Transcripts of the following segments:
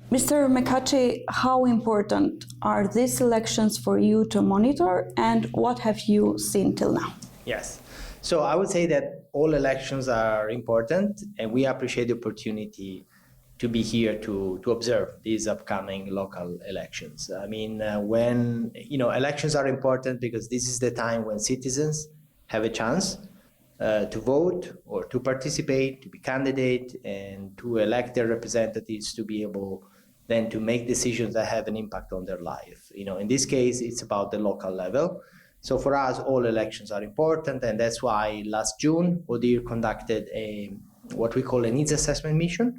Mr. Mekaçi, how important are these elections for you to monitor, and what have you seen till now? Yes. So I would say that all elections are important, and we appreciate the opportunity to be here to observe these upcoming local elections. I mean, when, elections are important because this is the time when citizens have a chance to vote or to participate, to be candidate, and to elect their representatives to be able then to make decisions that have an impact on their life. In this case, it's about the local level. So for us, all elections are important, and that's why last June, ODIHR conducted what we call a needs assessment mission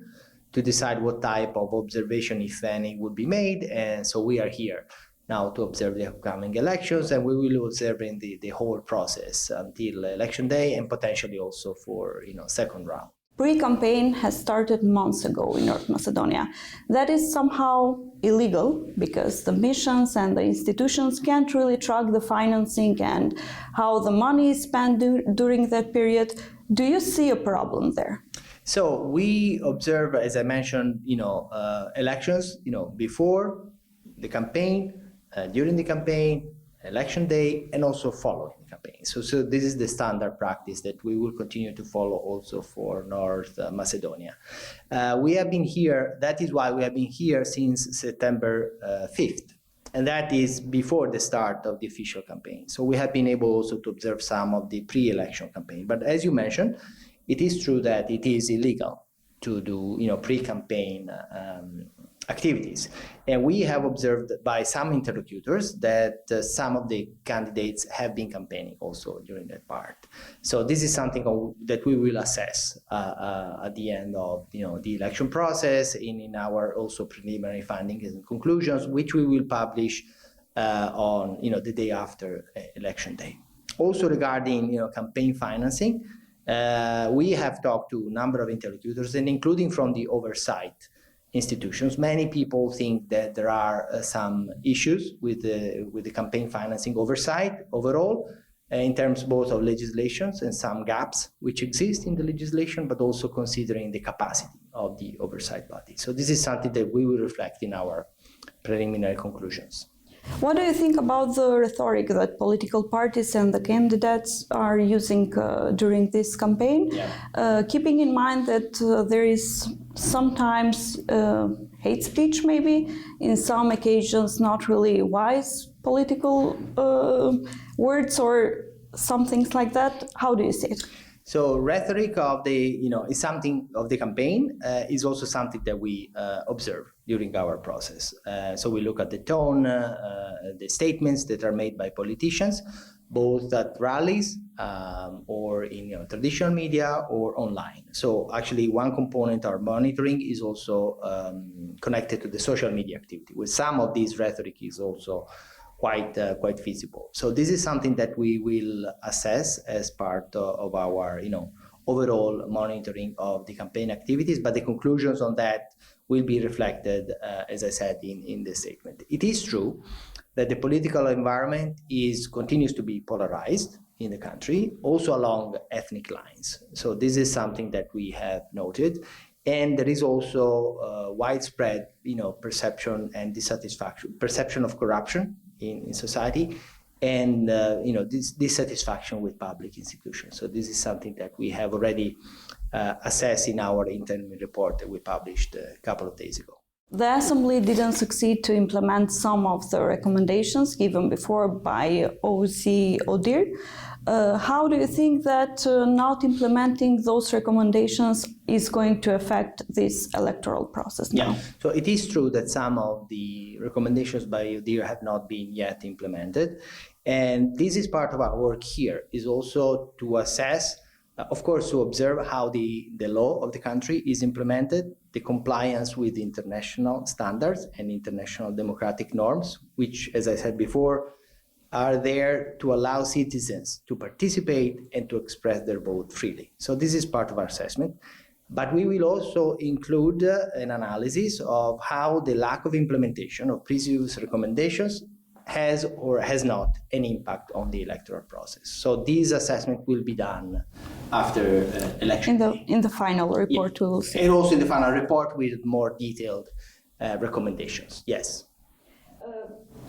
to decide what type of observation, if any, would be made. And so we are here now to observe the upcoming elections, and we will observe in the whole process until election day, and potentially also for second round. Pre-campaign has started months ago in North Macedonia. That is somehow illegal because the missions and the institutions can't really track the financing and how the money is spent during that period. Do you see a problem there? So we observe, as I mentioned, elections, before the campaign, during the campaign, election day, and also following the campaign. So this is the standard practice that we will continue to follow also for North Macedonia. We have been here, that is why we have been here since September 5th. And that is before the start of the official campaign. So we have been able also to observe some of the pre-election campaign. But as you mentioned, it is true that it is illegal to do pre-campaign activities. And we have observed by some interlocutors that some of the candidates have been campaigning also during that part. So this is something that we will assess at the end of the election process in our also preliminary findings and conclusions, which we will publish on the day after election day. Also regarding campaign financing, we have talked to a number of interlocutors, and including from the oversight institutions. Many people think that there are some issues with the campaign financing oversight overall, in terms both of legislations and some gaps which exist in the legislation, but also considering the capacity of the oversight body. So this is something that we will reflect in our preliminary conclusions. What do you think about the rhetoric that political parties and the candidates are using during this campaign? Yeah. Keeping in mind that there is sometimes hate speech, maybe, in some occasions not really wise political words or some things like that. How do you see it? So rhetoric of is something of the campaign, is also something that we observe during our process. So we look at the tone, the statements that are made by politicians, both at rallies or in traditional media or online. So actually one component of our monitoring is also connected to the social media activity, where some of this rhetoric is also quite feasible. So this is something that we will assess as part of our overall monitoring of the campaign activities, but the conclusions on that will be reflected, as I said, in the statement. It is true that the political environment continues to be polarized in the country, also along ethnic lines. So this is something that we have noted. And there is also widespread, perception and dissatisfaction, perception of corruption in society, and dissatisfaction with public institutions. So this is something that we have already assessed in our interim report that we published a couple of days ago. The Assembly didn't succeed to implement some of the recommendations given before by OSBE-ODIHR. How do you think that not implementing those recommendations is going to affect this electoral process now? Yeah, so it is true that some of the recommendations by ODIHR have not been yet implemented. And this is part of our work here, is also to assess, of course, to observe how the law of the country is implemented, the compliance with international standards and international democratic norms, which, as I said before, are there to allow citizens to participate and to express their vote freely. So this is part of our assessment. But we will also include an analysis of how the lack of implementation of previous recommendations has or has not an impact on the electoral process. So this assessment will be done after election day. In the final report, yeah. We will see. And also in the final report with more detailed recommendations. Yes.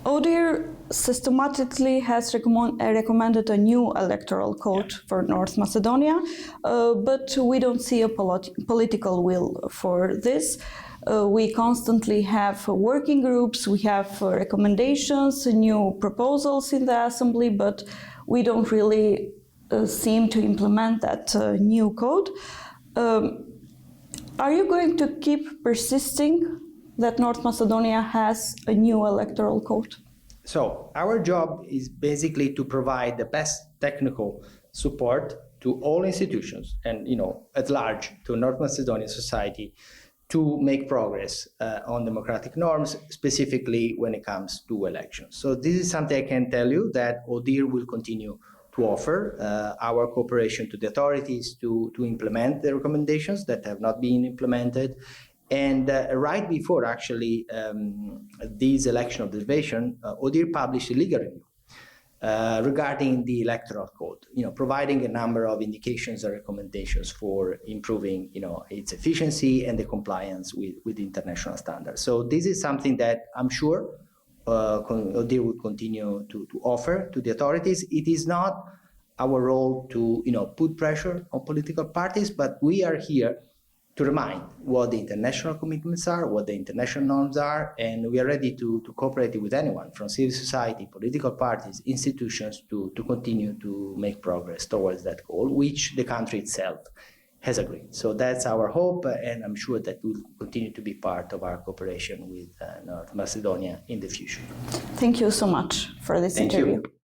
ODIHR systematically has recommended a new electoral code for North Macedonia, but we don't see a political will for this. We constantly have working groups, we have recommendations, new proposals in the Assembly, but we don't really seem to implement that new code. Are you going to keep persisting that North Macedonia has a new electoral code? So our job is basically to provide the best technical support to all institutions and, at large, to North Macedonian society to make progress on democratic norms, specifically when it comes to elections. So this is something I can tell you that ODIHR will continue to offer our cooperation to the authorities to implement the recommendations that have not been implemented. And right before, actually, this election observation, ODIHR published a legal review regarding the electoral code, providing a number of indications and recommendations for improving, its efficiency and the compliance with international standards. So this is something that I'm sure ODIHR will continue to offer to the authorities. It is not our role to, put pressure on political parties, but we are here to remind what the international commitments are, what the international norms are, and we are ready to cooperate with anyone from civil society, political parties, institutions to continue to make progress towards that goal, which the country itself has agreed. So that's our hope, and I'm sure that we'll continue to be part of our cooperation with North Macedonia in the future. Thank you so much for this interview. Thank you.